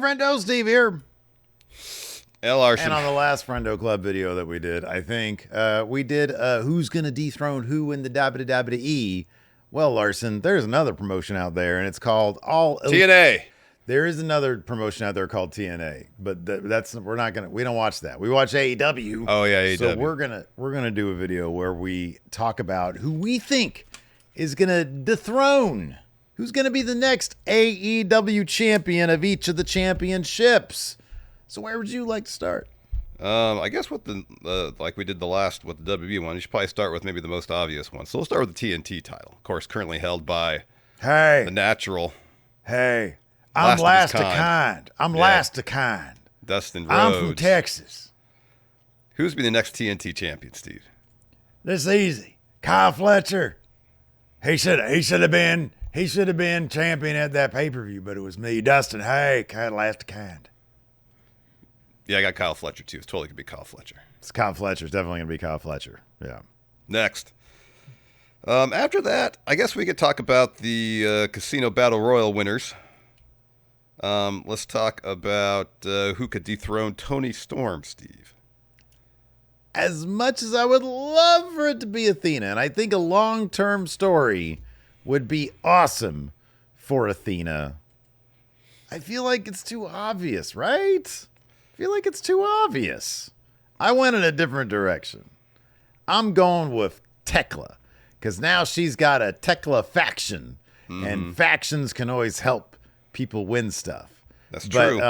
Friendo, Steve here. Larson. And on the last Friendo Club video that we did, I think, we did who's going to dethrone who in the WWE. Well, Larson, there's another promotion out there, and it's called All TNA. There is another promotion out there called TNA, but we don't watch that. We watch AEW. Oh yeah, AEW. So we're gonna do a video where we talk about who we think is gonna dethrone, who's gonna be the next AEW champion of each of the championships. So where would you like to start? I guess with the like we did the last with the WWE one, you should probably start with maybe the most obvious one. So we'll start with the TNT title, of course, currently held by the Natural. Hey. I'm last of kind. I'm last of kind. Dustin Rhodes. I'm from Texas. Who's be the next TNT champion, Steve? This is easy. Kyle Fletcher. He should have been champion at that pay-per-view, but it was me, Dustin. Hey, kind of last of kind. Yeah, I got Kyle Fletcher too. It's totally could be Kyle Fletcher. It's Kyle Fletcher. It's definitely gonna be Kyle Fletcher. Yeah. Next. After that, I guess we could talk about the Casino Battle Royal winners. Let's talk about who could dethrone Toni Storm, Steve. As much as I would love for it to be Athena, and I think a long-term story would be awesome for Athena, I feel like it's too obvious, right? I feel like it's too obvious. I went in a different direction. I'm going with Tekla, because now she's got a Tekla faction, and factions can always help people win stuff. That's true.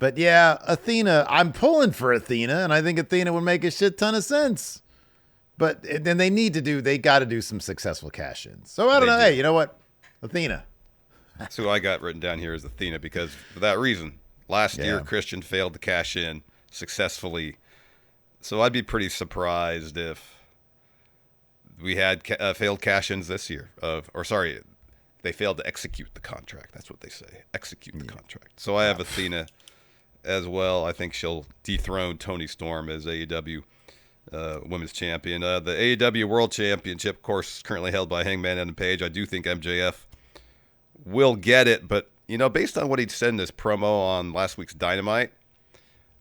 But yeah, Athena, I'm pulling for Athena, and I think Athena would make a shit ton of sense. But then they got to do some successful cash-ins. So I don't know. Hey, you know what? Athena. That's who I got written down here as Athena, because for that reason, last year Christian failed to cash in successfully. So I'd be pretty surprised if we had failed cash-ins this year. They failed to execute the contract. That's what they say. Execute the contract. So I have Athena as well. I think she'll dethrone Toni Storm as AEW Women's Champion. The AEW World Championship, of course, is currently held by Hangman Adam Page. I do think MJF will get it, but based on what he said in his promo on last week's Dynamite,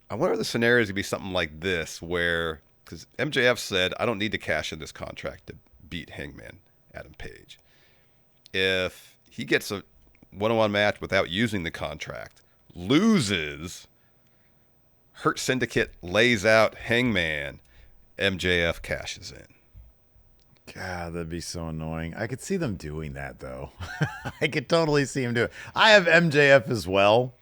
I wonder if the scenario is going to be something like this, where, because MJF said, I don't need to cash in this contract to beat Hangman Adam Page. If he gets a one-on-one match without using the contract, loses, Hurt Syndicate lays out Hangman, MJF cashes in. God, that'd be so annoying. I could see them doing that, though. I could totally see him do it. I have MJF as well.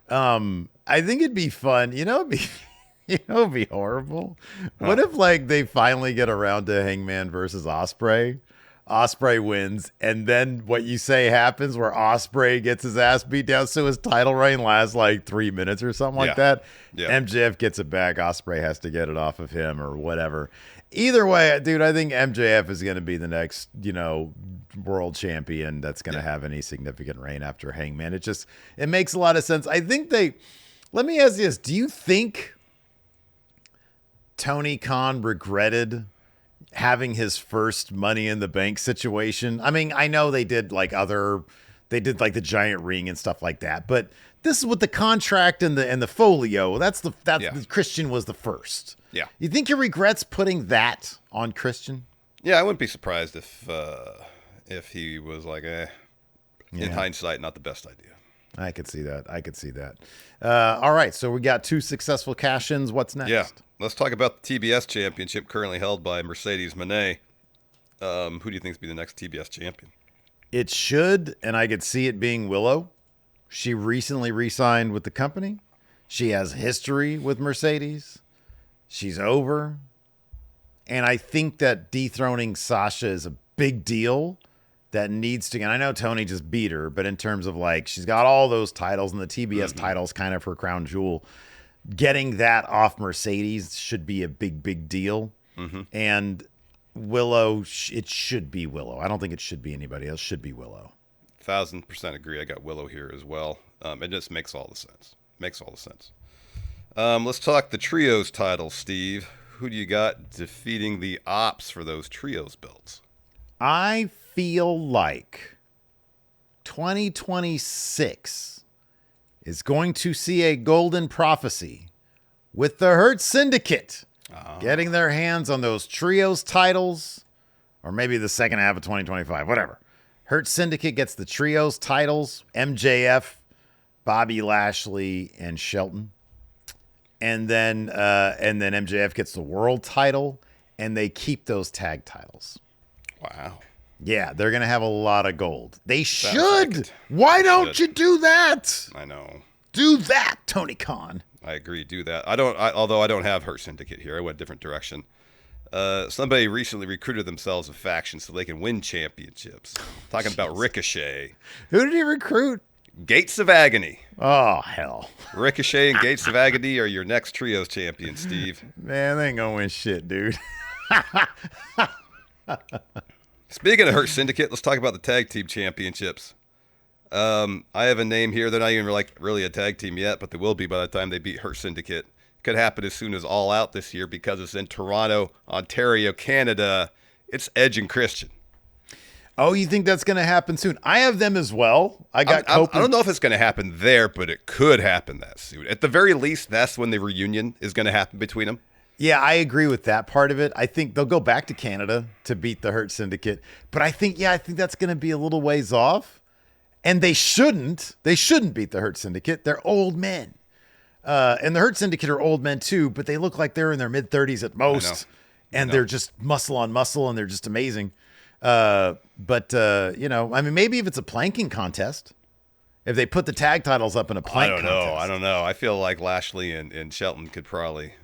I think it'd be fun. It'd be horrible. What if, they finally get around to Hangman versus Ospreay? Ospreay wins, and then what you say happens where Ospreay gets his ass beat down, so his title reign lasts 3 minutes or something like that. Yeah. MJF gets it back. Ospreay has to get it off of him or whatever. Either way, dude, I think MJF is going to be the next, world champion that's going to have any significant reign after Hangman. It makes a lot of sense. I think let me ask you this. Do you think Tony Khan regretted having his first Money in the Bank situation? I mean, I know they did the giant ring and stuff like that, but this is with the contract and the folio. Christian was the first. Yeah. You think he regrets putting that on Christian? Yeah, I wouldn't be surprised if he was in hindsight, not the best idea. I could see that. All right, so we got 2 successful cash-ins. What's next? Yeah. Let's talk about the TBS Championship, currently held by Mercedes Moné. Who do you think is be the next TBS champion? It should, and I could see it being Willow. She recently re-signed with the company. She has history with Mercedes. She's over. And I think that dethroning Sasha is a big deal that needs to, and I know Tony just beat her, but in terms of she's got all those titles, and the TBS title's kind of her crown jewel. Getting that off Mercedes should be a big, big deal. And Willow, it should be Willow. I don't think it should be anybody else. It should be Willow. 1000% agree. I got Willow here as well. It just makes all the sense. Let's talk the trios title, Steve. Who do you got defeating the Ops for those trios belts? I feel like 2026 is going to see a golden prophecy with the Hurt Syndicate getting their hands on those trios titles, or maybe the second half of 2025, whatever. Hurt Syndicate gets the trios titles, MJF, Bobby Lashley, and Shelton. And then MJF gets the world title, and they keep those tag titles. Wow. Yeah, they're going to have a lot of gold. They should. Why don't you do that? I know. Do that, Tony Khan. I agree. Do that. Although I don't have Hurt Syndicate here. I went a different direction. Somebody recently recruited themselves a faction so they can win championships. Talking about Ricochet. Who did he recruit? Gates of Agony. Oh, hell. Ricochet and Gates of Agony are your next trios champions, Steve. Man, they ain't going to win shit, dude. Speaking of Hurt Syndicate, let's talk about the tag team championships. I have a name here. They're not even really a tag team yet, but they will be by the time they beat Hurt Syndicate. Could happen as soon as All Out this year because it's in Toronto, Ontario, Canada. It's Edge and Christian. Oh, you think that's going to happen soon? I have them as well. I don't know if it's going to happen there, but it could happen that soon. At the very least, that's when the reunion is going to happen between them. Yeah, I agree with that part of it. I think they'll go back to Canada to beat the Hurt Syndicate. But I think that's going to be a little ways off. And they shouldn't beat the Hurt Syndicate. They're old men. And the Hurt Syndicate are old men too, but they look like they're in their mid-30s at most. And they're just muscle on muscle, and they're just amazing. But maybe if it's a planking contest, if they put the tag titles up in a plank contest. I don't know. I feel like Lashley and Shelton could probably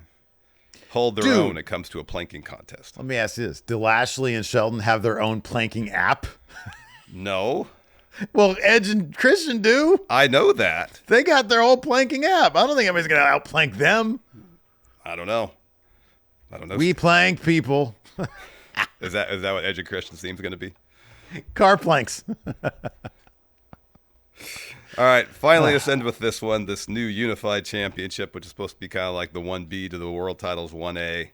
hold their own when it comes to a planking contest. Let me ask you this. Do Lashley and Shelton have their own planking app? No. Well, Edge and Christian do. I know that. They got their own planking app. I don't think anybody's going to outplank them. I don't know. We plank people. Is that what Edge and Christian's theme is going to be? Car planks. All right. Finally, let's end with this one. This new unified championship, which is supposed to be kind of like the 1B to the world titles 1A.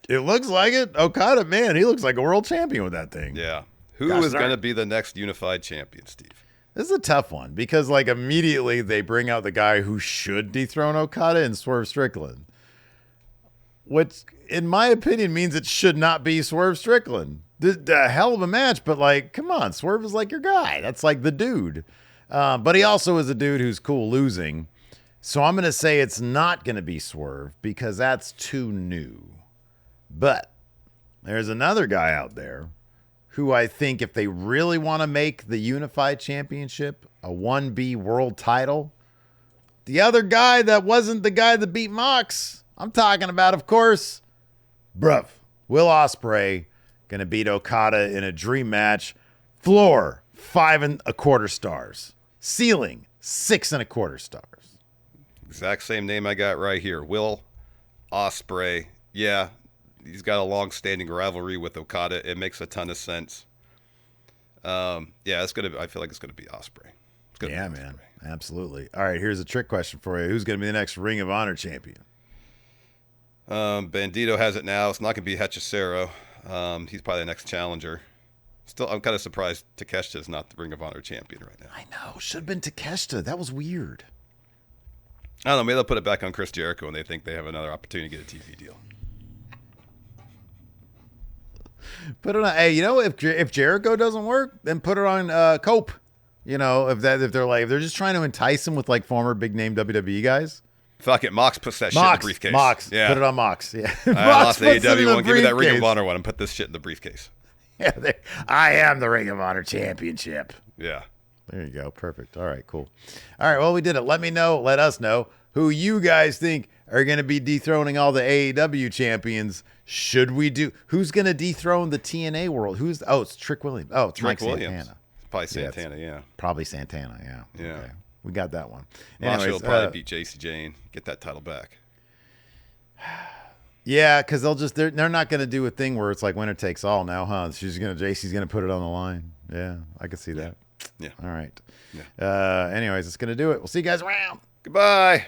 It looks like it. Okada, man, he looks like a world champion with that thing. Yeah. Who is going to be the next unified champion, Steve? This is a tough one because, immediately they bring out the guy who should dethrone Okada and Swerve Strickland, which, in my opinion, means it should not be Swerve Strickland. The hell of a match, but, come on, Swerve is your guy. That's the dude. But he also is a dude who's cool losing. So I'm going to say it's not going to be Swerve because that's too new. But there's another guy out there who I think if they really want to make the unified championship a 1B world title, the other guy that wasn't the guy that beat Mox, I'm talking about, of course, Will Ospreay, going to beat Okada in a dream match. Floor, 5.25 stars. Ceiling, 6.25 stars. Exact same name I got right here. Will Ospreay. Yeah. He's got a long-standing rivalry with Okada. It makes a ton of sense. I feel like it's gonna be Ospreay. Yeah, man, absolutely. All right, here's a trick question for you: who's gonna be the next Ring of Honor champion? Bandito has it now. It's not gonna be Hechicero. He's probably the next challenger. Still, I'm kind of surprised Takeshita is not the Ring of Honor champion right now. I know, should have been Takeshita. That was weird. I don't know. Maybe they'll put it back on Chris Jericho when they think they have another opportunity to get a TV deal. Put it on. Hey, if Jericho doesn't work, then put it on Cope. If they're just trying to entice him with former big name WWE guys. Fuck it, Mox puts that shit in the briefcase. Mox, yeah. Put it on Mox. Yeah, I lost the AEW one. Give me that Ring of Honor one and put this shit in the briefcase. Yeah, I am the Ring of Honor championship. Yeah. There you go. Perfect. All right, cool. All right, well, we did it. Let us know who you guys think are going to be dethroning all the AEW champions. Who's going to dethrone the TNA world? It's Trick Williams. Oh, it's Mike Santana. Probably Santana, yeah. Probably Santana, yeah. Yeah. Okay. We got that one. Masha will probably beat JC Jane, get that title back. Yeah, because they're not going to do a thing where it's winner takes all now, huh? JC's going to put it on the line. Yeah, I can see that. Yeah. All right. Yeah. Anyways, it's going to do it. We'll see you guys around. Goodbye.